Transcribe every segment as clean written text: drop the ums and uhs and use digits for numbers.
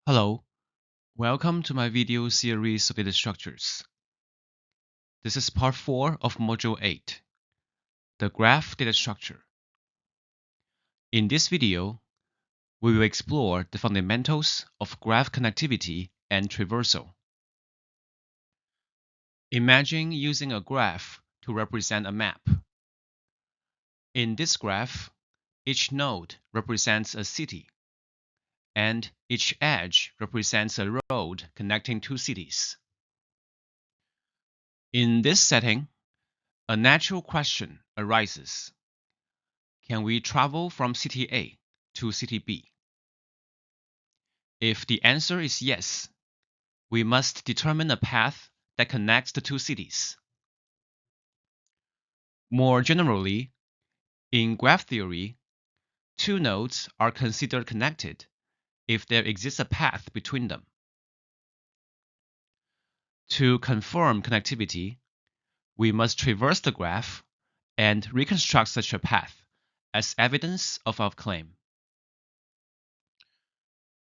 Hello, welcome to my video series of data structures. This is part 4 of Module 8, the graph data structure. In this video, we will explore the fundamentals of graph connectivity and traversal. Imagine using a graph to represent a map. In this graph, each node represents a city, and each edge represents a road connecting two cities. In this setting, a natural question arises. Can we travel from city A to city B? If the answer is yes, we must determine a path that connects the two cities. More generally, in graph theory, two nodes are considered connected if there exists a path between them. To confirm connectivity, we must traverse the graph and reconstruct such a path as evidence of our claim.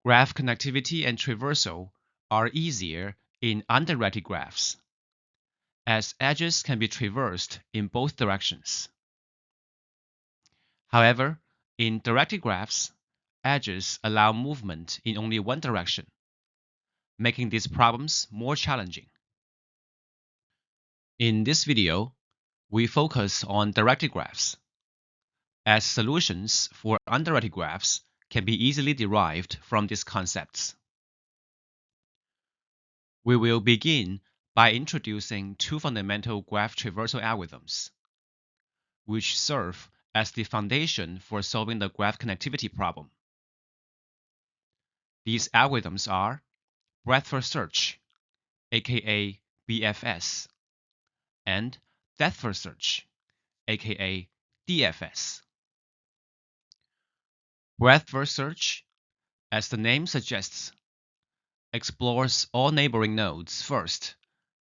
Graph connectivity and traversal are easier in undirected graphs, as edges can be traversed in both directions. However, in directed graphs, edges allow movement in only one direction, making these problems more challenging. In this video, we focus on directed graphs, as solutions for undirected graphs can be easily derived from these concepts. We will begin by introducing two fundamental graph traversal algorithms, which serve as the foundation for solving the graph connectivity problem. These algorithms are breadth first search, aka BFS, and depth first search, aka DFS. Breadth first search, as the name suggests, explores all neighboring nodes first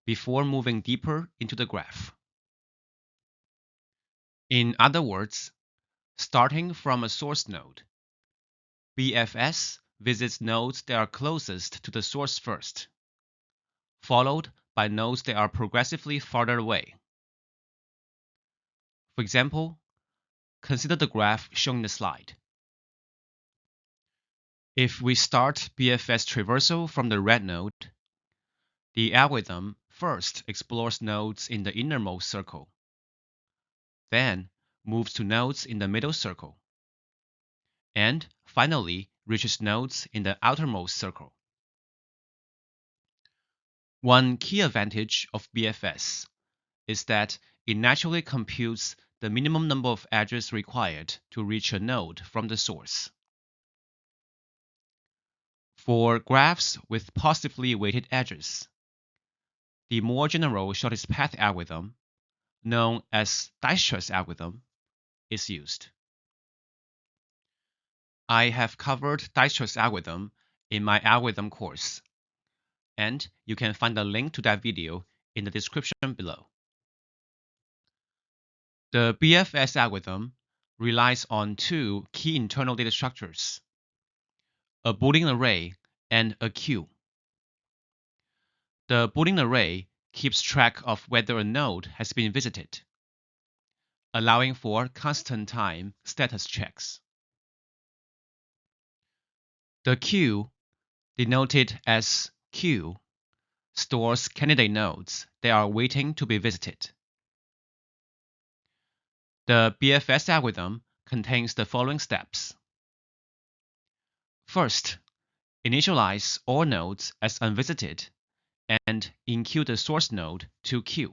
before moving deeper into the graph. In other words, starting from a source node, BFS visits nodes that are closest to the source first, followed by nodes that are progressively farther away. For example, consider the graph shown in the slide. If we start BFS traversal from the red node, the algorithm first explores nodes in the innermost circle, then moves to nodes in the middle circle, and finally reaches nodes in the outermost circle. One key advantage of BFS is that it naturally computes the minimum number of edges required to reach a node from the source. For graphs with positively weighted edges, the more general shortest path algorithm, known as Dijkstra's algorithm, is used. I have covered Dijkstra's algorithm in my algorithm course, and you can find a link to that video in the description below. The BFS algorithm relies on two key internal data structures, a Boolean array and a queue. The Boolean array keeps track of whether a node has been visited, allowing for constant time status checks. The queue, denoted as Q, stores candidate nodes that are waiting to be visited. The BFS algorithm contains the following steps. First, initialize all nodes as unvisited and enqueue the source node to Q.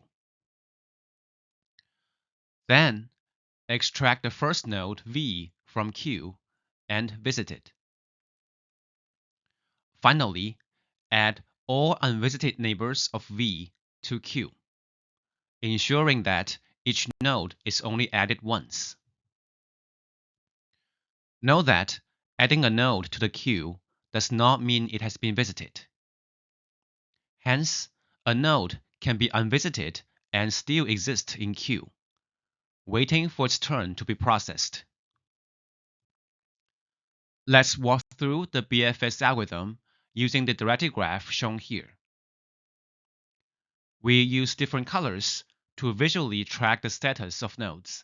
Then, extract the first node V from Q and visit it. Finally, add all unvisited neighbors of V to Q, ensuring that each node is only added once. Note that adding a node to the queue does not mean it has been visited. Hence, a node can be unvisited and still exist in queue, waiting for its turn to be processed. Let's walk through the BFS algorithm using the directed graph shown here. We use different colors to visually track the status of nodes.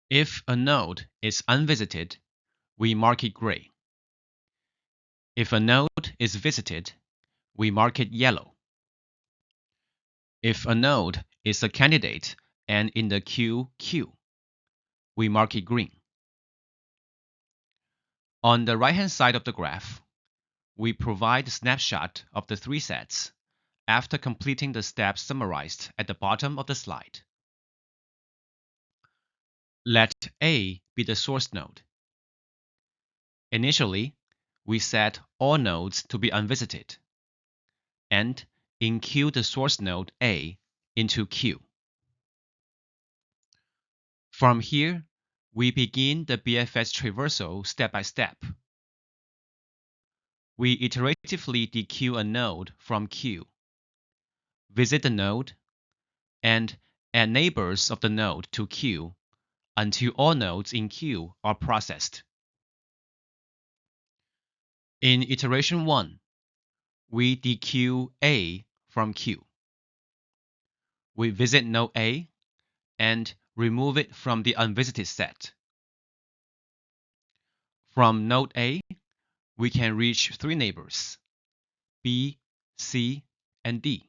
If a node is unvisited, we mark it gray. If a node is visited, we mark it yellow. If a node is a candidate and in the queue Q, we mark it green. On the right-hand side of the graph, we provide a snapshot of the three sets after completing the steps summarized at the bottom of the slide. Let A be the source node. Initially, we set all nodes to be unvisited and enqueue the source node A into Q. From here, we begin the BFS traversal step by step. We iteratively dequeue a node from Q, visit the node, and add neighbors of the node to Q until all nodes in Q are processed. In iteration 1, we dequeue A from Q. We visit node A and remove it from the unvisited set. From node A, we can reach three neighbors, B, C, and D.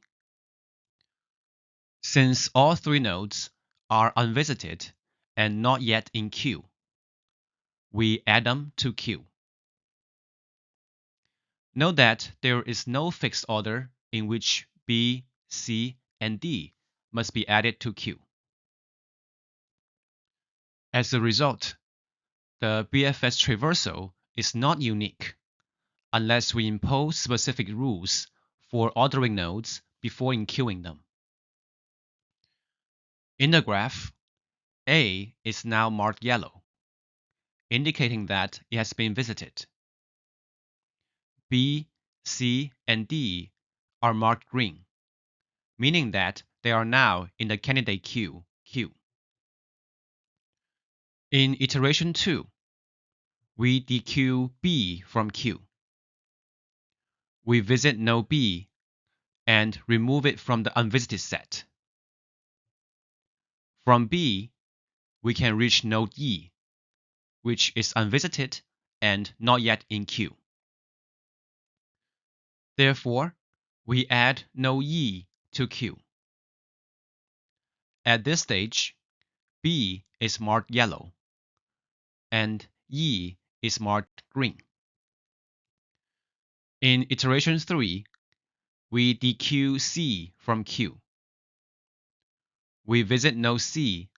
Since all three nodes are unvisited and not yet in Q, we add them to Q. Note that there is no fixed order in which B, C, and D must be added to Q. As a result, the BFS traversal is not unique unless we impose specific rules for ordering nodes before enqueuing them. In the graph, A is now marked yellow, indicating that it has been visited. B, C, and D are marked green, meaning that they are now in the candidate queue, Q. In iteration 2, we dequeue B from Q. We visit node B and remove it from the unvisited set. From B, we can reach node E, which is unvisited and not yet in Q. Therefore, we add node E to Q. At this stage, B is marked yellow and E is marked green. In iteration 3, we dequeue C from Q. We visit node C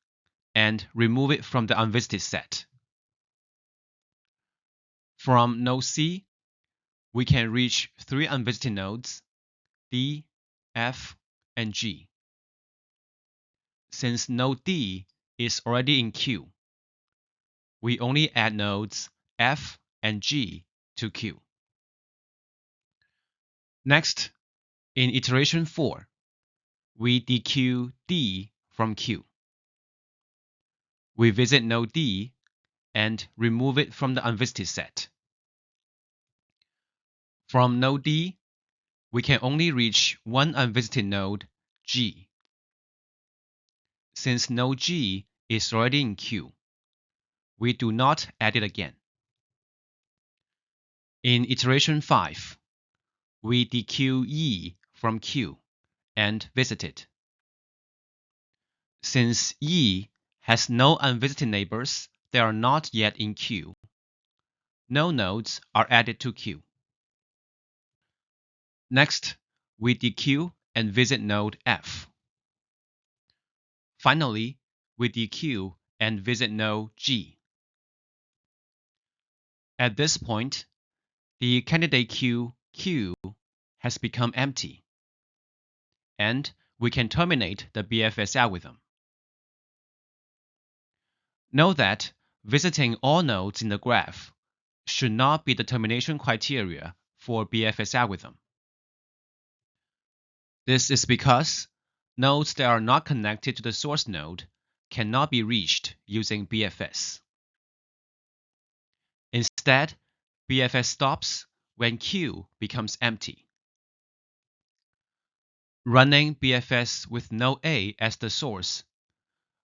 and remove it from the unvisited set. From node C, we can reach three unvisited nodes, D, F, and G. Since node D is already in Q, we only add nodes F and G to Q. Next, in iteration 4, we dequeue D from Q. We visit node D and remove it from the unvisited set. From node D, we can only reach one unvisited node, G. Since node G is already in Q, we do not add it again. In iteration 5, we dequeue E from Q and visit it. Since E has no unvisited neighbors that are not yet in Q, no nodes are added to Q. Next, we dequeue and visit node F. Finally, we dequeue and visit node G. At this point, the candidate queue Q has become empty, and we can terminate the BFS algorithm. Note that visiting all nodes in the graph should not be the termination criteria for BFS algorithm. This is because nodes that are not connected to the source node cannot be reached using BFS. Instead, BFS stops when Q becomes empty. Running BFS with node A as the source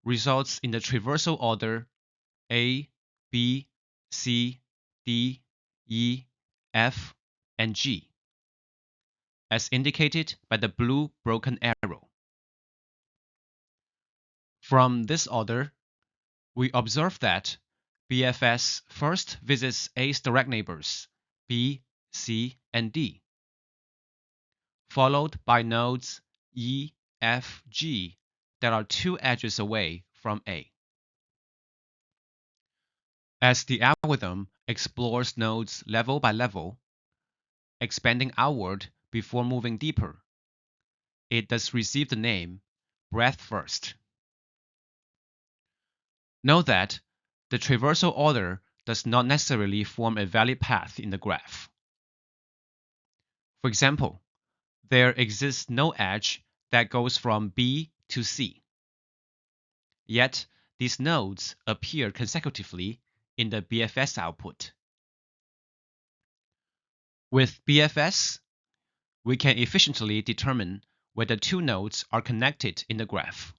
results in the traversal order A, B, C, D, E, F, and G, as indicated by the blue broken arrow. From this order, we observe that BFS first visits A's direct neighbors, B, C, and D, followed by nodes E, F, G that are 2 edges away from A. As the algorithm explores nodes level by level, expanding outward before moving deeper, it does receive the name breadth first. Note that the traversal order does not necessarily form a valid path in the graph. For example, there exists no edge that goes from B to C. Yet, these nodes appear consecutively in the BFS output. With BFS, we can efficiently determine whether 2 nodes are connected in the graph.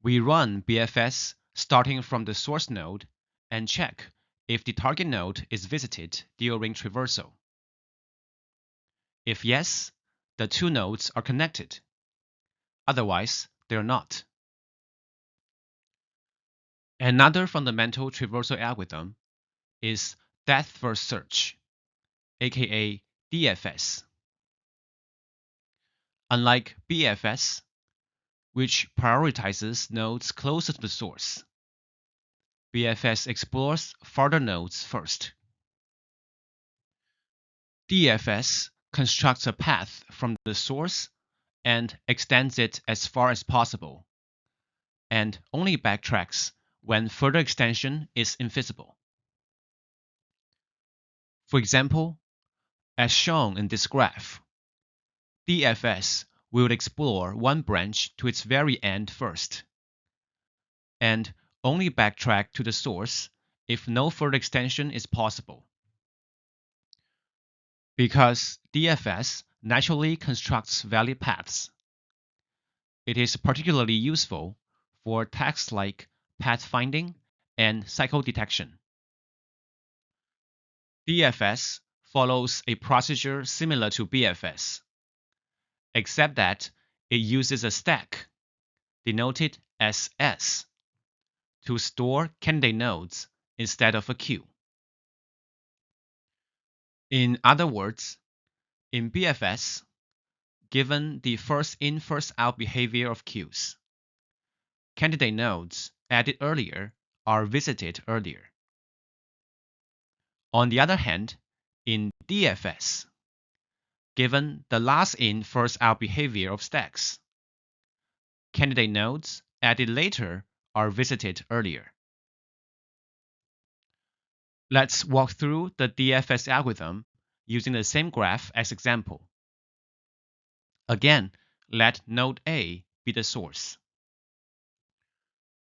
We run BFS starting from the source node and check if the target node is visited during traversal. If yes, the 2 nodes are connected. Otherwise, they're not. Another fundamental traversal algorithm is depth-first search, aka DFS. Unlike BFS, which prioritizes nodes closer to the source, BFS explores farther nodes first. DFS constructs a path from the source and extends it as far as possible, and only backtracks when further extension is infeasible. For example, as shown in this graph, DFS will explore one branch to its very end first, and only backtrack to the source if no further extension is possible. Because DFS naturally constructs valid paths, it is particularly useful for tasks like path finding and cycle detection. DFS follows a procedure similar to BFS, except that it uses a stack, denoted as S, to store candidate nodes instead of a queue. In other words, in BFS, given the first-in, first-out behavior of queues, candidate nodes added earlier are visited earlier. On the other hand, in DFS, given the last-in, first-out behavior of stacks, candidate nodes added later are visited earlier. Let's walk through the DFS algorithm using the same graph as example. Again, let node A be the source.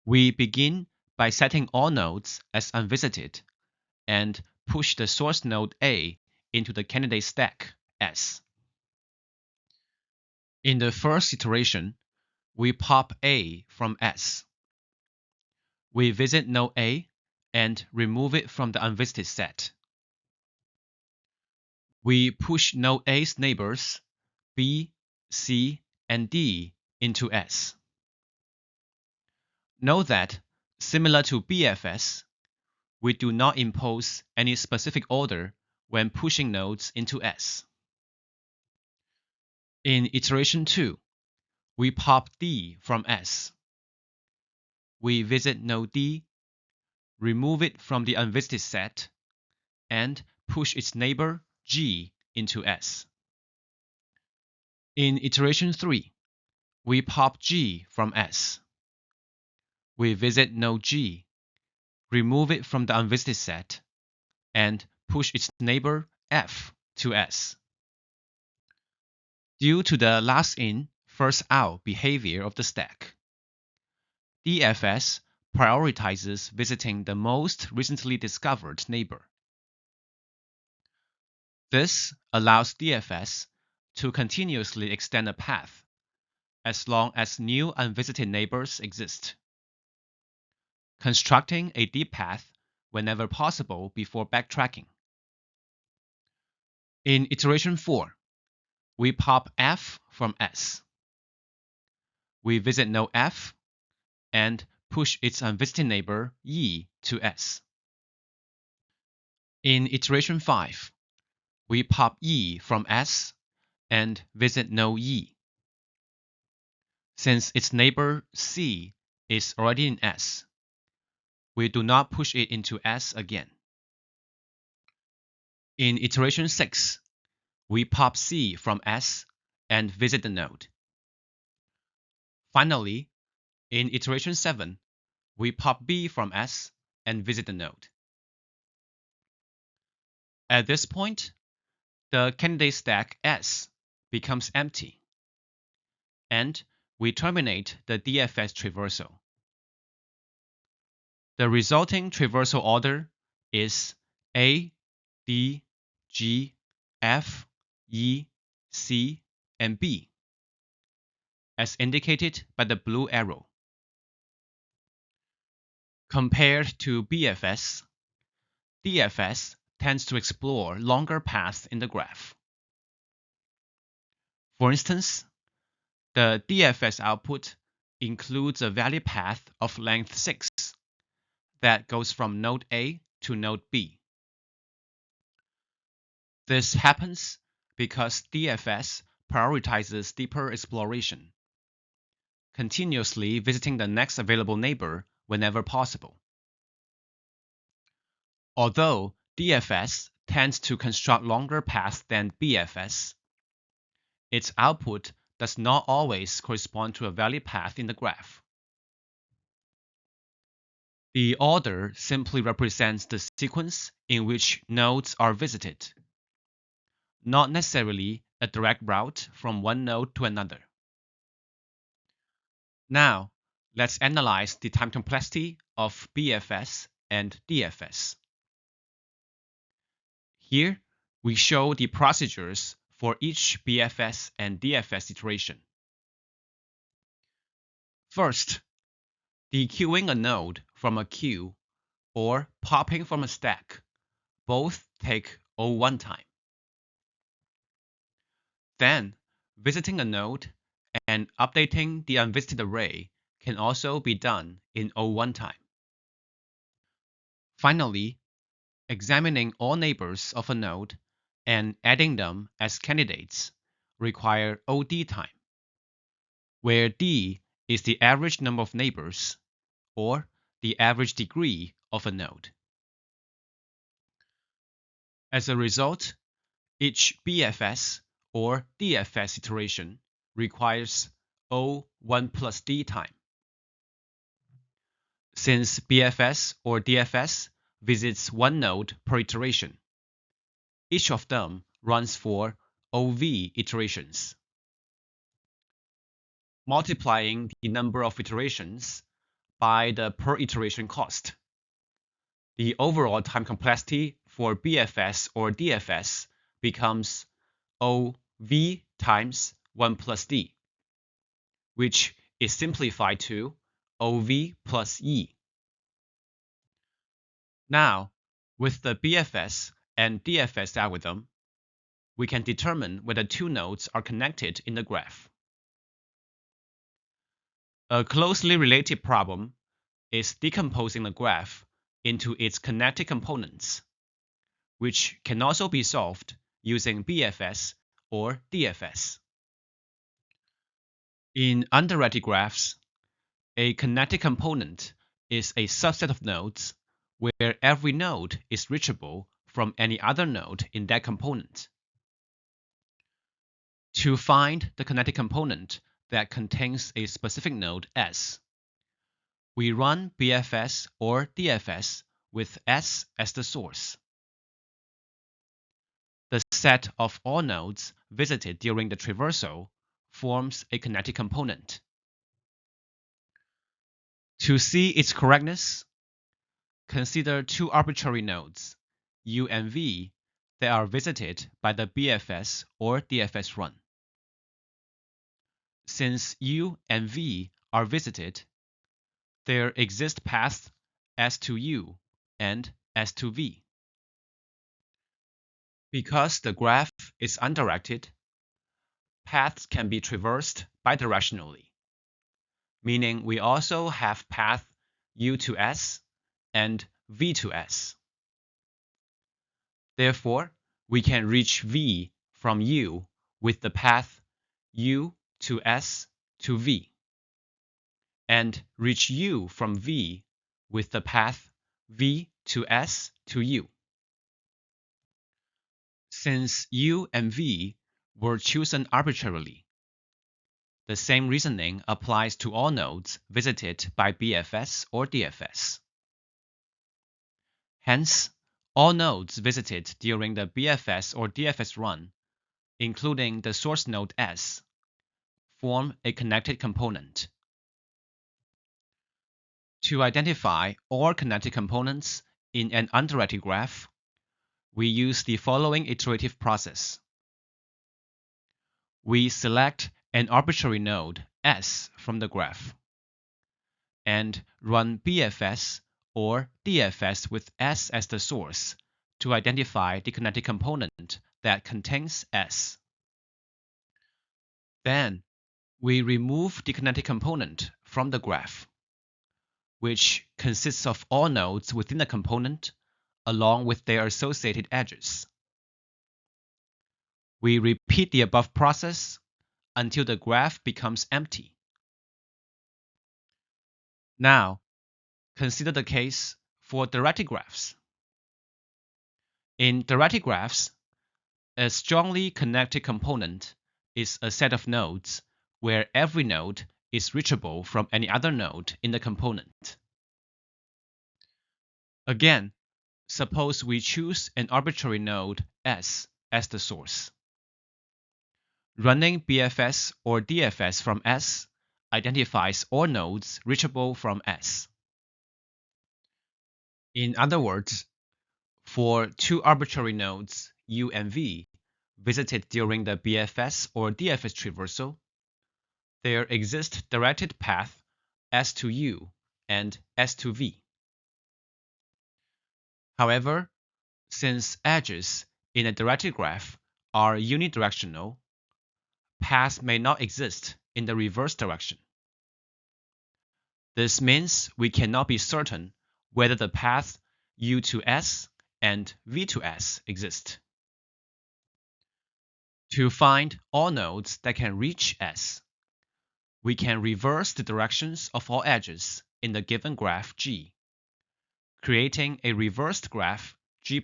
We begin by setting all nodes as unvisited and push the source node A into the candidate stack S. In the first iteration, we pop A from S. We visit node A and remove it from the unvisited set. We push node A's neighbors B, C, and D into S. Note that, similar to BFS, we do not impose any specific order when pushing nodes into S. In iteration 2, we pop D from S. We visit node D, remove it from the unvisited set, and push its neighbor G into S. In iteration 3, we pop G from S. We visit node G, remove it from the unvisited set, and push its neighbor F to S. Due to the last-in, first-out behavior of the stack, DFS prioritizes visiting the most recently discovered neighbor. This allows DFS to continuously extend a path as long as new unvisited neighbors exist, constructing a deep path whenever possible before backtracking. In iteration 4, we pop f from S. We visit node f and push its unvisited neighbor e to S. In iteration 5, we pop e from S and visit node e. Since its neighbor c is already in S, we do not push it into S again. In iteration 6, we pop c from S and visit the node. Finally, in iteration 7, we pop b from S and visit the node. At this point, the candidate stack S becomes empty, and we terminate the DFS traversal. The resulting traversal order is A, D, G, F, E, C, and B, as indicated by the blue arrow. Compared to BFS, DFS tends to explore longer paths in the graph. For instance, the DFS output includes a valid path of length 6 that goes from node A to node B. This happens because DFS prioritizes deeper exploration, continuously visiting the next available neighbor whenever possible. Although DFS tends to construct longer paths than BFS, its output does not always correspond to a valid path in the graph. The order simply represents the sequence in which nodes are visited, not necessarily a direct route from one node to another. Now, let's analyze the time complexity of BFS and DFS. Here, we show the procedures for each BFS and DFS iteration. First, dequeuing a node from a queue or popping from a stack both take O1 time. Then, visiting a node and updating the unvisited array can also be done in O1 time. Finally, examining all neighbors of a node and adding them as candidates require OD time, where D is the average number of neighbors or the average degree of a node. As a result, each BFS or DFS iteration requires O1 plus D time. Since BFS or DFS visits one node per iteration, each of them runs for OV iterations. Multiplying the number of iterations by the per iteration cost, the overall time complexity for BFS or DFS becomes OV times 1 plus D, which is simplified to OV plus E. Now, with the BFS and DFS algorithm, we can determine whether two nodes are connected in the graph. A closely related problem is decomposing the graph into its connected components, which can also be solved using BFS or DFS. In underwriting graphs, a connected component is a subset of nodes where every node is reachable from any other node in that component. To find the connected component that contains a specific node S, we run BFS or DFS with S as the source. The set of all nodes visited during the traversal forms a connected component. To see its correctness, consider two arbitrary nodes, U and V, that are visited by the BFS or DFS run. Since U and V are visited, there exist paths S to U and S to V. Because the graph is undirected, paths can be traversed bidirectionally, meaning we also have path U to S and V to S. Therefore, we can reach V from U with the path U to S to V, and reach U from V with the path V to S to U. Since U and V were chosen arbitrarily, the same reasoning applies to all nodes visited by BFS or DFS. Hence, all nodes visited during the BFS or DFS run, including the source node S, form a connected component. To identify all connected components in an undirected graph, we use the following iterative process. We select an arbitrary node S from the graph and run BFS or DFS with S as the source to identify the connected component that contains S. Then, we remove the connected component from the graph, which consists of all nodes within the component along with their associated edges. We repeat the above process until the graph becomes empty. Now, consider the case for directed graphs. In directed graphs, a strongly connected component is a set of nodes where every node is reachable from any other node in the component. Again, suppose we choose an arbitrary node S as the source. Running BFS or DFS from S identifies all nodes reachable from S. In other words, for two arbitrary nodes, U and V, visited during the BFS or DFS traversal, there exist directed path S to U and S to V. However, since edges in a directed graph are unidirectional, paths may not exist in the reverse direction. This means we cannot be certain whether the paths U to S and V to S exist. To find all nodes that can reach S, we can reverse the directions of all edges in the given graph G, creating a reversed graph G'.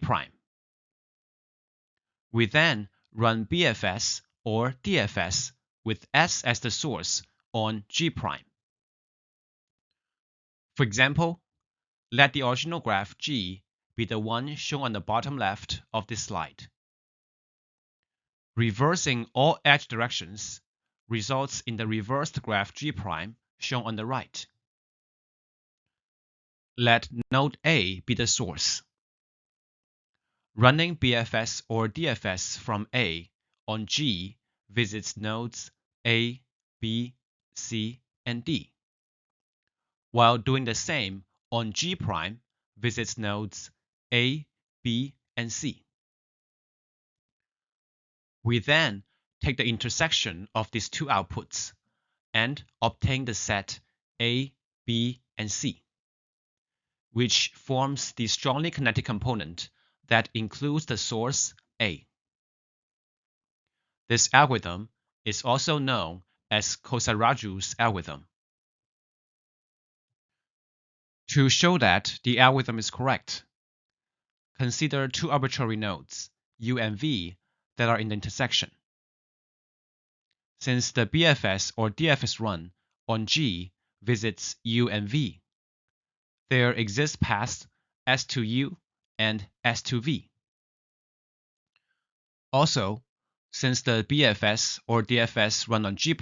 We then run BFS or DFS with S as the source on G'. For example, let the original graph G be the one shown on the bottom left of this slide. Reversing all edge directions results in the reversed graph G' shown on the right. Let node A be the source. Running BFS or DFS from A on G visits nodes A, B, C, and D, while doing the same on G' visits nodes A, B, and C. We then take the intersection of these two outputs and obtain the set A, B, and C, which forms the strongly connected component that includes the source A. This algorithm is also known as Kosa-Raju's algorithm. To show that the algorithm is correct, consider two arbitrary nodes, U and V, that are in the intersection. Since the BFS or DFS run on G visits U and V, there exist paths S to U and S to V. Also, since the BFS or DFS run on G'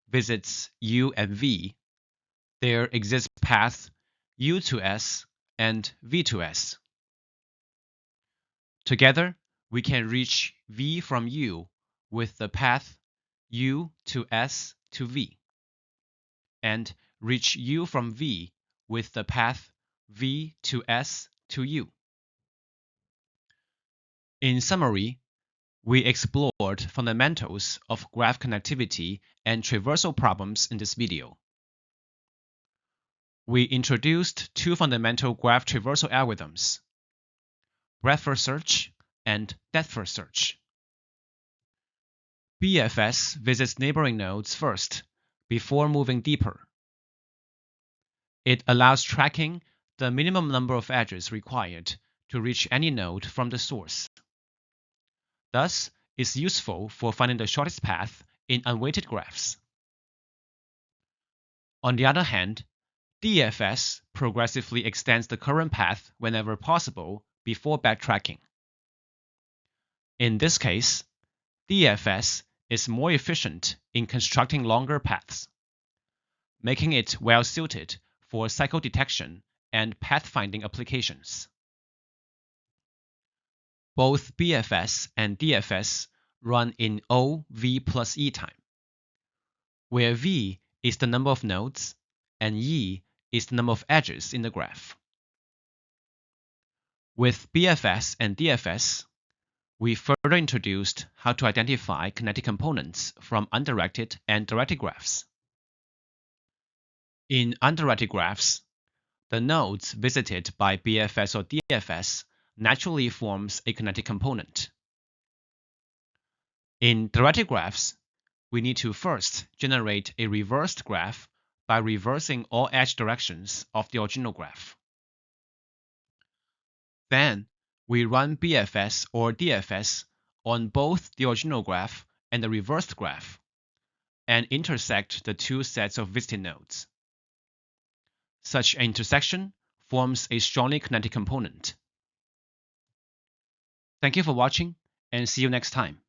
visits U and V, there exist paths U to S and V to S. Together, we can reach V from U with the path U to S to V, and reach U from V with the path V to S to U. In summary, we explored fundamentals of graph connectivity and traversal problems in this video. We introduced two fundamental graph traversal algorithms, breadth-first search and depth-first search. BFS visits neighboring nodes first before moving deeper. It allows tracking the minimum number of edges required to reach any node from the source. Thus, it's useful for finding the shortest path in unweighted graphs. On the other hand, DFS progressively extends the current path whenever possible before backtracking. In this case, DFS is more efficient in constructing longer paths, making it well-suited for cycle detection and pathfinding applications. Both BFS and DFS run in O, V plus E time, where V is the number of nodes and E is the number of edges in the graph. With BFS and DFS, we further introduced how to identify kinetic components from undirected and directed graphs. In undirected graphs, the nodes visited by BFS or DFS naturally forms a kinetic component. In directed graphs, we need to first generate a reversed graph by reversing all edge directions of the original graph. Then, we run BFS or DFS on both the original graph and the reversed graph, and intersect the two sets of visiting nodes. Such an intersection forms a strongly kinetic component. Thank you for watching, and see you next time.